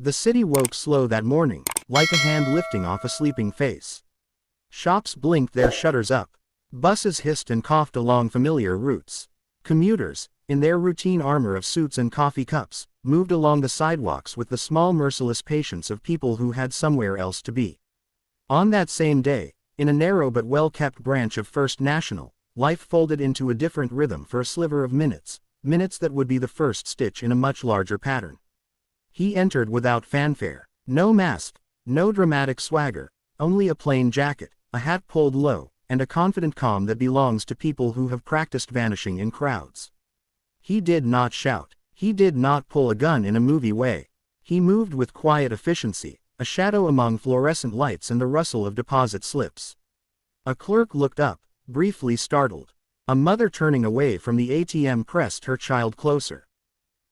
The city woke slow that morning, like a hand lifting off a sleeping face. Shops blinked their shutters up. Buses hissed and coughed along familiar routes. Commuters, in their routine armor of suits and coffee cups, moved along the sidewalks with the small merciless patience of people who had somewhere else to be. On that same day, in a narrow but well-kept branch of First National, life folded into a different rhythm for a sliver of minutes that would be the first stitch in a much larger pattern. He entered without fanfare. No mask, no dramatic swagger, only a plain jacket, a hat pulled low, and a confident calm that belongs to people who have practiced vanishing in crowds. He did not shout. He did not pull a gun in a movie way. He moved with quiet efficiency, a shadow among fluorescent lights and the rustle of deposit slips. A clerk looked up, briefly startled. A mother turning away from the ATM pressed her child closer.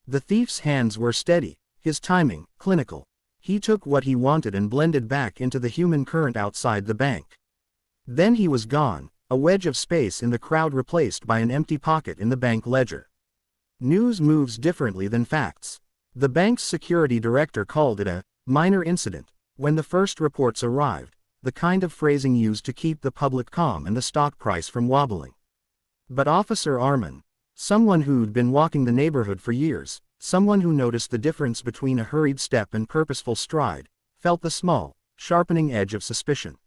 The thief's hands were steady, his timing clinical. He took what he wanted and blended back into the human current outside the bank. Then he was gone, a wedge of space in the crowd replaced by an empty pocket in the bank ledger. News moves differently than facts. The bank's security director called it a minor incident when the first reports arrived, the kind of phrasing used to keep the public calm and the stock price from wobbling. But Officer Arman, someone who'd been walking the neighborhood for years, someone who noticed the difference between a hurried step and purposeful stride, felt the small, sharpening edge of suspicion.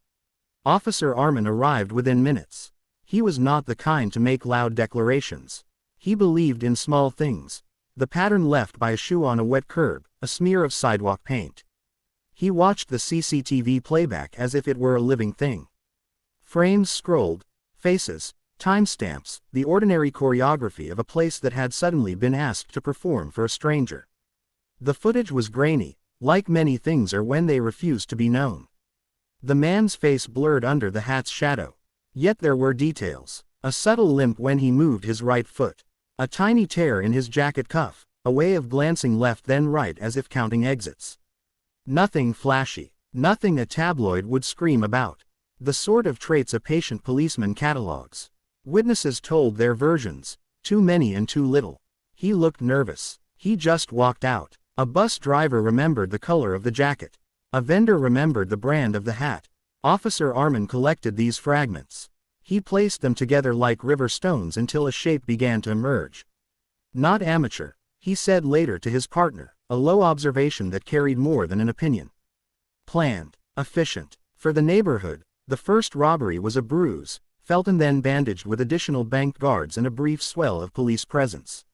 Officer Arman arrived within minutes. He was not the kind to make loud declarations. He believed in small things. The pattern left by a shoe on a wet curb, a smear of sidewalk paint. He watched the CCTV playback as if it were a living thing. Frames scrolled, faces, timestamps, the ordinary choreography of a place that had suddenly been asked to perform for a stranger. The footage was grainy, like many things are when they refuse to be known. The man's face blurred under the hat's shadow. Yet there were details. A subtle limp when he moved his right foot. A tiny tear in his jacket cuff, a way of glancing left then right as if counting exits. Nothing flashy, nothing a tabloid would scream about. The sort of traits a patient policeman catalogs. Witnesses told their versions, too many and too little. He looked nervous. He just walked out. A bus driver remembered the color of the jacket. A vendor remembered the brand of the hat. Officer Arman collected these fragments. He placed them together like river stones until a shape began to emerge. Not amateur, he said later to his partner, a low observation that carried more than an opinion. Planned, efficient. For the neighborhood, the first robbery was a bruise, felt and then bandaged with additional bank guards and a brief swell of police presence.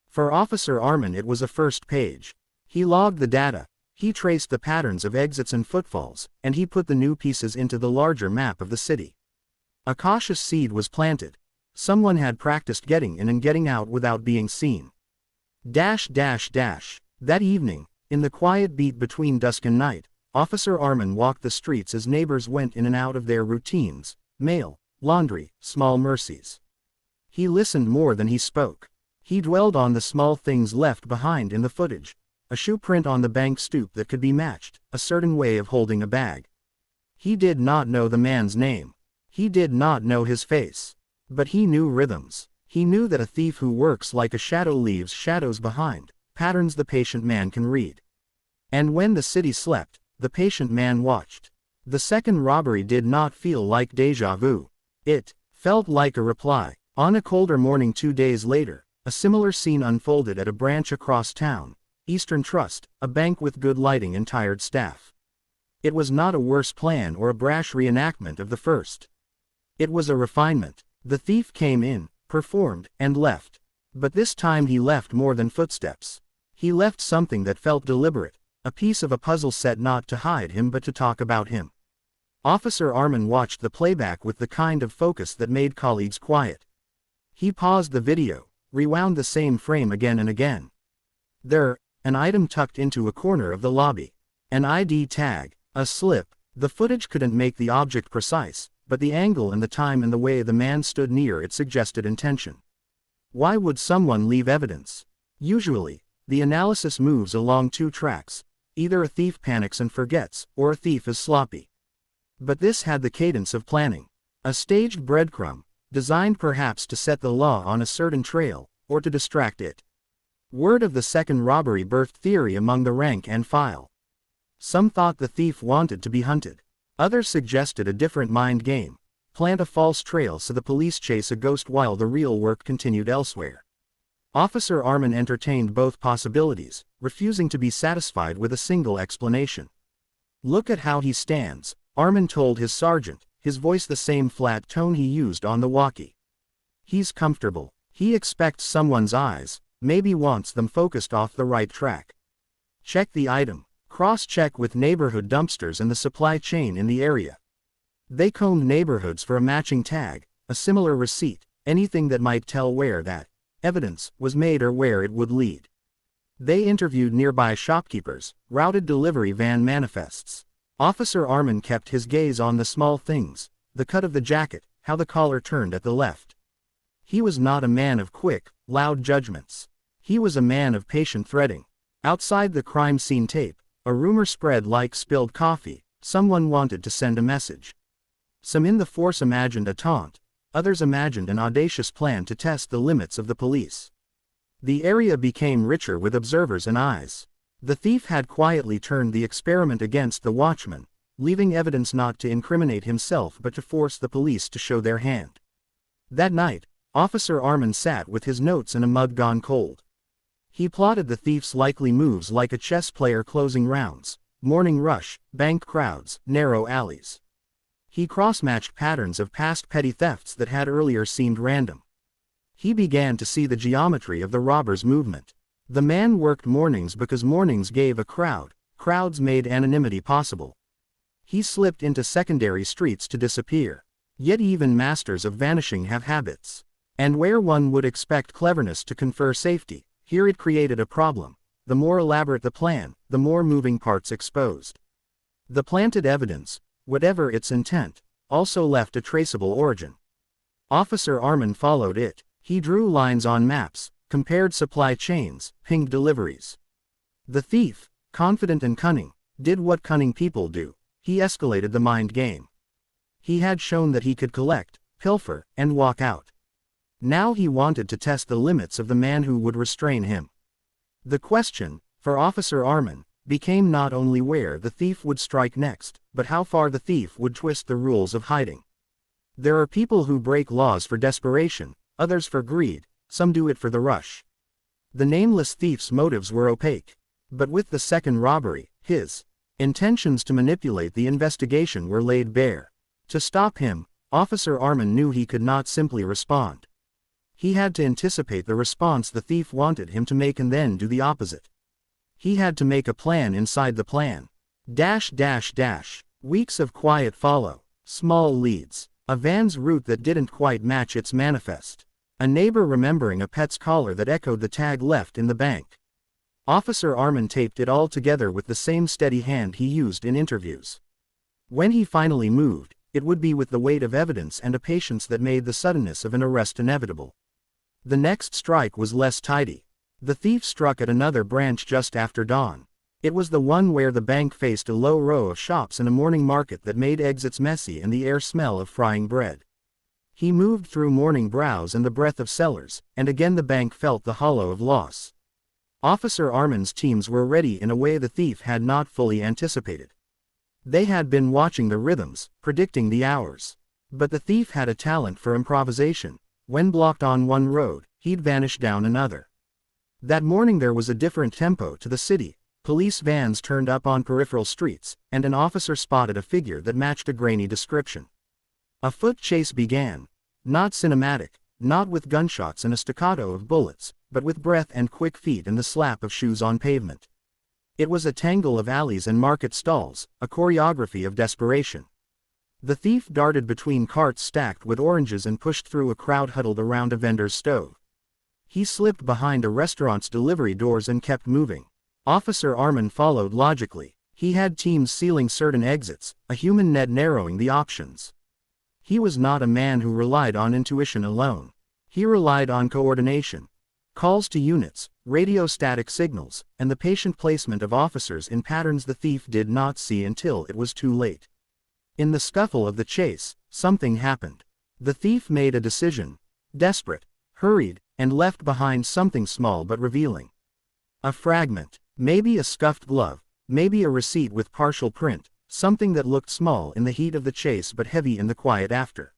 For Officer Arman it was a first page. He logged the data, he traced the patterns of exits and footfalls, and he put the new pieces into the larger map of the city. A cautious seed was planted. Someone had practiced getting in and getting out without being seen. That evening, in the quiet beat between dusk and night, Officer Arman walked the streets as neighbors went in and out of their routines, mail, laundry, small mercies. He listened more than he spoke. He dwelled on the small things left behind in the footage. A shoe print on the bank stoop that could be matched, a certain way of holding a bag. He did not know the man's name. He did not know his face. But he knew rhythms. He knew that a thief who works like a shadow leaves shadows behind, patterns the patient man can read. And when the city slept, the patient man watched. The second robbery did not feel like déjà vu. It felt like a reply. On a colder morning 2 days later, a similar scene unfolded at a branch across town, Eastern Trust, a bank with good lighting and tired staff. It was not a worse plan or a brash reenactment of the first. It was a refinement. The thief came in, performed, and left. But this time he left more than footsteps. He left something that felt deliberate, a piece of a puzzle set not to hide him but to talk about him. Officer Arman watched the playback with the kind of focus that made colleagues quiet. He paused the video, rewound the same frame again and again. There, an item tucked into a corner of the lobby. An ID tag, a slip. The footage couldn't make the object precise, but the angle and the time and the way the man stood near it suggested intention. Why would someone leave evidence? Usually, the analysis moves along two tracks. Either a thief panics and forgets, or a thief is sloppy. But this had the cadence of planning. A staged breadcrumb, designed perhaps to set the law on a certain trail, or to distract it. Word of the second robbery birthed theory among the rank and file. Some thought the thief wanted to be hunted. Others suggested a different mind game. Plant a false trail so the police chase a ghost while the real work continued elsewhere. Officer Armin entertained both possibilities, refusing to be satisfied with a single explanation. "Look at how he stands," Armin told his sergeant, his voice the same flat tone he used on the walkie. "He's comfortable. He expects someone's eyes, maybe wants them focused off the right track. Check the item. Cross-check with neighborhood dumpsters and the supply chain in the area." They combed neighborhoods for a matching tag, a similar receipt, anything that might tell where that evidence was made or where it would lead. They interviewed nearby shopkeepers, routed delivery van manifests. Officer Armin kept his gaze on the small things, the cut of the jacket, how the collar turned at the left. He was not a man of quick, loud judgments. He was a man of patient threading. Outside the crime scene tape, a rumor spread like spilled coffee. Someone wanted to send a message. Some in the force imagined a taunt, others imagined an audacious plan to test the limits of the police. The area became richer with observers and eyes. The thief had quietly turned the experiment against the watchman, leaving evidence not to incriminate himself but to force the police to show their hand. That night, Officer Armin sat with his notes in a mug gone cold. He plotted the thief's likely moves like a chess player closing rounds: morning rush, bank crowds, narrow alleys. He cross-matched patterns of past petty thefts that had earlier seemed random. He began to see the geometry of the robber's movement. The man worked mornings because mornings gave a crowd, crowds made anonymity possible. He slipped into secondary streets to disappear. Yet even masters of vanishing have habits. And where one would expect cleverness to confer safety, here it created a problem. The more elaborate the plan, the more moving parts exposed. The planted evidence, whatever its intent, also left a traceable origin. Officer Armin followed it. He drew lines on maps, compared supply chains, pinged deliveries. The thief, confident and cunning, did what cunning people do. He escalated the mind game. He had shown that he could collect, pilfer, and walk out. Now he wanted to test the limits of the man who would restrain him. The question, for Officer Armin, became not only where the thief would strike next, but how far the thief would twist the rules of hiding. There are people who break laws for desperation, others for greed, some do it for the rush. The nameless thief's motives were opaque. But with the second robbery, his intentions to manipulate the investigation were laid bare. To stop him, Officer Armin knew he could not simply respond. He had to anticipate the response the thief wanted him to make and then do the opposite. He had to make a plan inside the plan. Weeks of quiet follow. Small leads. A van's route that didn't quite match its manifest. A neighbor remembering a pet's collar that echoed the tag left in the bank. Officer Armin taped it all together with the same steady hand he used in interviews. When he finally moved, it would be with the weight of evidence and a patience that made the suddenness of an arrest inevitable. The next strike was less tidy. The thief struck at another branch just after dawn. It was the one where the bank faced a low row of shops and a morning market that made exits messy and the air smell of frying bread. He moved through morning browse and the breath of sellers, and again the bank felt the hollow of loss. Officer Armin's teams were ready in a way the thief had not fully anticipated. They had been watching the rhythms, predicting the hours. But the thief had a talent for improvisation. When blocked on one road, he'd vanish down another. That morning there was a different tempo to the city. Police vans turned up on peripheral streets, and an officer spotted a figure that matched a grainy description. A foot chase began. Not cinematic, not with gunshots and a staccato of bullets, but with breath and quick feet and the slap of shoes on pavement. It was a tangle of alleys and market stalls, a choreography of desperation. The thief darted between carts stacked with oranges and pushed through a crowd huddled around a vendor's stove. He slipped behind a restaurant's delivery doors and kept moving. Officer Armin followed logically. He had teams sealing certain exits, a human net narrowing the options. He was not a man who relied on intuition alone. He relied on coordination. Calls to units, radio static signals, and the patient placement of officers in patterns the thief did not see until it was too late. In the scuffle of the chase, something happened. The thief made a decision. Desperate, hurried, and left behind something small but revealing. A fragment, maybe a scuffed glove, maybe a receipt with partial print, something that looked small in the heat of the chase but heavy in the quiet after.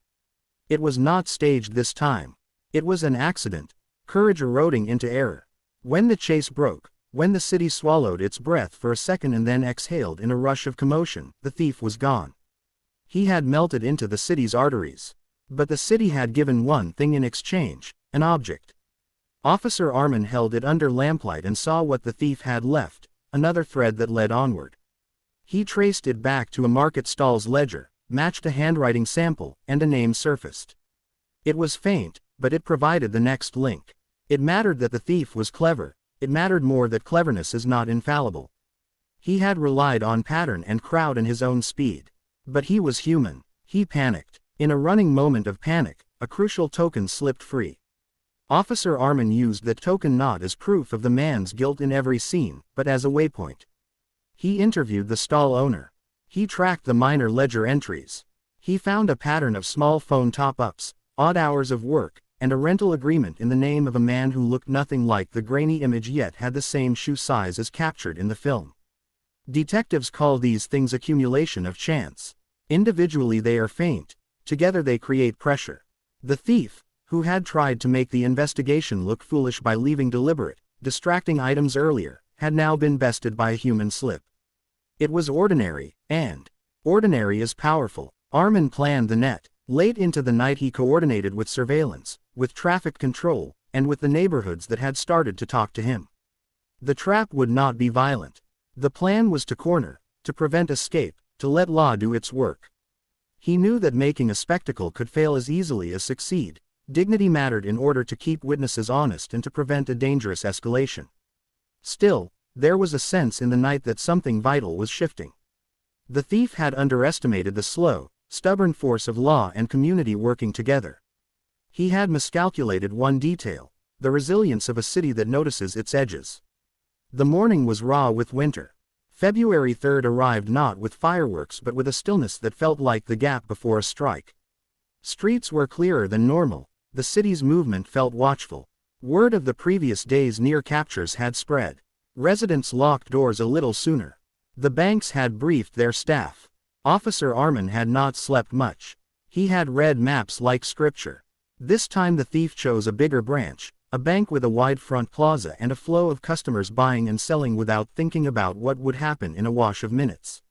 It was not staged this time. It was an accident, courage eroding into error. When the chase broke, when the city swallowed its breath for a second and then exhaled in a rush of commotion, the thief was gone. He had melted into the city's arteries. But the city had given one thing in exchange, an object. Officer Armin held it under lamplight and saw what the thief had left, another thread that led onward. He traced it back to a market stall's ledger, matched a handwriting sample, and a name surfaced. It was faint, but it provided the next link. It mattered that the thief was clever. It mattered more that cleverness is not infallible. He had relied on pattern and crowd and his own speed. But he was human. He panicked. In a running moment of panic, a crucial token slipped free. Officer Armin used that token not as proof of the man's guilt in every scene, but as a waypoint. He interviewed the stall owner. He tracked the minor ledger entries. He found a pattern of small phone top-ups, odd hours of work, and a rental agreement in the name of a man who looked nothing like the grainy image yet had the same shoe size as captured in the film. Detectives call these things accumulation of chance. Individually they are faint. Together they create pressure. The thief, who had tried to make the investigation look foolish by leaving deliberate, distracting items earlier, had now been bested by a human slip. It was ordinary, and ordinary is powerful. Armin planned the net. Late into the night he coordinated with surveillance, with traffic control, and with the neighborhoods that had started to talk to him. The trap would not be violent. The plan was to corner, to prevent escape, to let law do its work. He knew that making a spectacle could fail as easily as succeed. Dignity mattered in order to keep witnesses honest and to prevent a dangerous escalation. Still, there was a sense in the night that something vital was shifting. The thief had underestimated the slow, stubborn force of law and community working together. He had miscalculated one detail, the resilience of a city that notices its edges. The morning was raw with winter. February 3rd arrived not with fireworks but with a stillness that felt like the gap before a strike. Streets were clearer than normal. The city's movement felt watchful. Word of the previous day's near captures had spread. Residents locked doors a little sooner. The banks had briefed their staff. Officer Armin had not slept much. He had read maps like scripture. This time the thief chose a bigger branch, a bank with a wide front plaza and a flow of customers buying and selling without thinking about what would happen in a wash of minutes.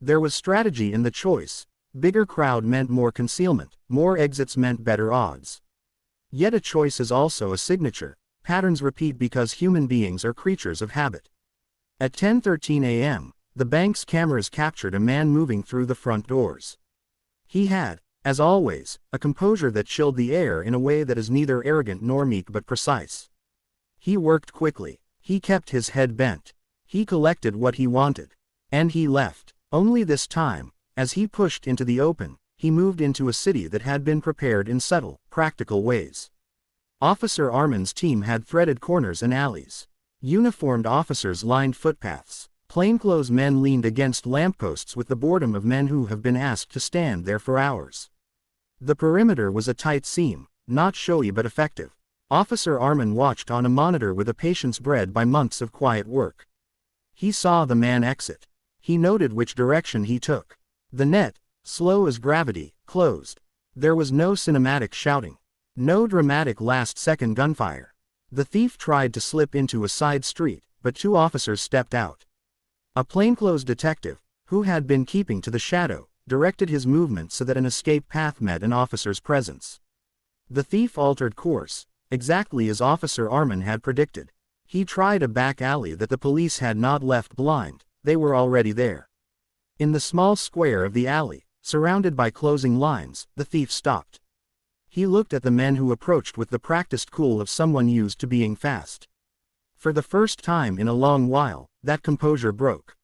There was strategy in the choice. Bigger crowd meant more concealment, more exits meant better odds. Yet a choice is also a signature. Patterns repeat because human beings are creatures of habit. At 10:13 a.m., the bank's cameras captured a man moving through the front doors. He had, as always, a composure that chilled the air in a way that is neither arrogant nor meek but precise. He worked quickly. He kept his head bent. He collected what he wanted. And he left. Only this time, as he pushed into the open, he moved into a city that had been prepared in subtle, practical ways. Officer Armin's team had threaded corners and alleys. Uniformed officers lined footpaths. Plainclothes men leaned against lampposts with the boredom of men who have been asked to stand there for hours. The perimeter was a tight seam, not showy but effective. Officer Armin watched on a monitor with a patience bred by months of quiet work. He saw the man exit. He noted which direction he took. The net, slow as gravity, closed. There was no cinematic shouting. No dramatic last-second gunfire. The thief tried to slip into a side street, but two officers stepped out. A plainclothes detective, who had been keeping to the shadow, directed his movement so that an escape path met an officer's presence. The thief altered course, exactly as Officer Armin had predicted. He tried a back alley that the police had not left blind. They were already there. In the small square of the alley, surrounded by closing lines, the thief stopped. He looked at the men who approached with the practiced cool of someone used to being fast. For the first time in a long while, that composure broke.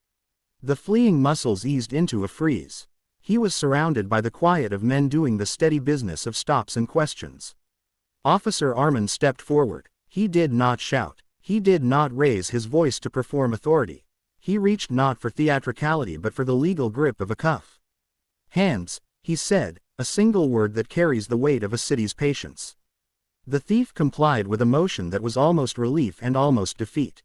The fleeing muscles eased into a freeze. He was surrounded by the quiet of men doing the steady business of stops and questions. Officer Armin stepped forward. He did not shout. He did not raise his voice to perform authority. He reached not for theatricality but for the legal grip of a cuff. "Hands," he said, a single word that carries the weight of a city's patience. The thief complied with a motion that was almost relief and almost defeat.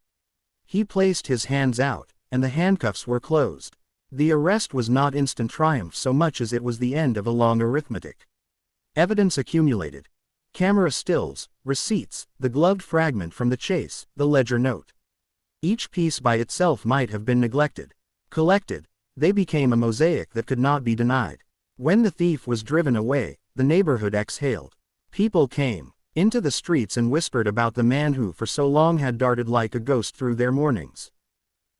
He placed his hands out, and the handcuffs were closed. The arrest was not instant triumph so much as it was the end of a long arithmetic. Evidence accumulated. Camera stills, receipts, the gloved fragment from the chase, the ledger note. Each piece by itself might have been neglected. Collected, they became a mosaic that could not be denied. When the thief was driven away, the neighborhood exhaled. People came into the streets and whispered about the man who for so long had darted like a ghost through their mornings.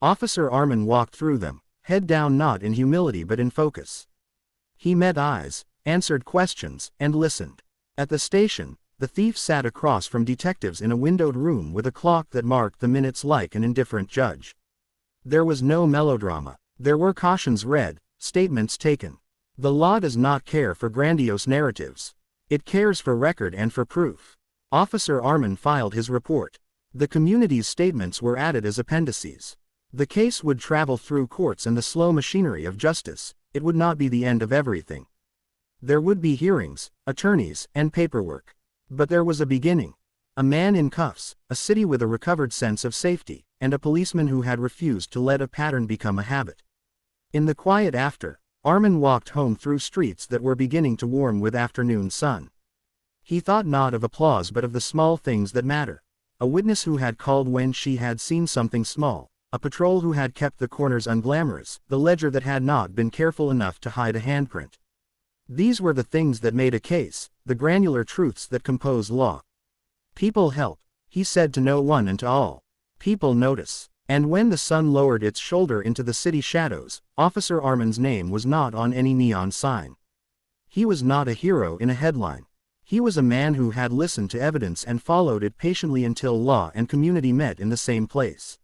Officer Armin walked through them, head down, not in humility but in focus. He met eyes, answered questions, and listened. At the station, the thief sat across from detectives in a windowed room with a clock that marked the minutes like an indifferent judge. There was no melodrama. There were cautions read, statements taken. The law does not care for grandiose narratives. It cares for record and for proof. Officer Armin filed his report. The community's statements were added as appendices. The case would travel through courts and the slow machinery of justice. It would not be the end of everything. There would be hearings, attorneys, and paperwork. But there was a beginning. A man in cuffs, a city with a recovered sense of safety, and a policeman who had refused to let a pattern become a habit. In the quiet after, Armin walked home through streets that were beginning to warm with afternoon sun. He thought not of applause but of the small things that matter. A witness who had called when she had seen something small, a patrol who had kept the corners unglamorous, the ledger that had not been careful enough to hide a handprint. These were the things that made a case, the granular truths that compose law. People help, he said to no one and to all. People notice. And when the sun lowered its shoulder into the city shadows, Officer Armin's name was not on any neon sign. He was not a hero in a headline. He was a man who had listened to evidence and followed it patiently until law and community met in the same place.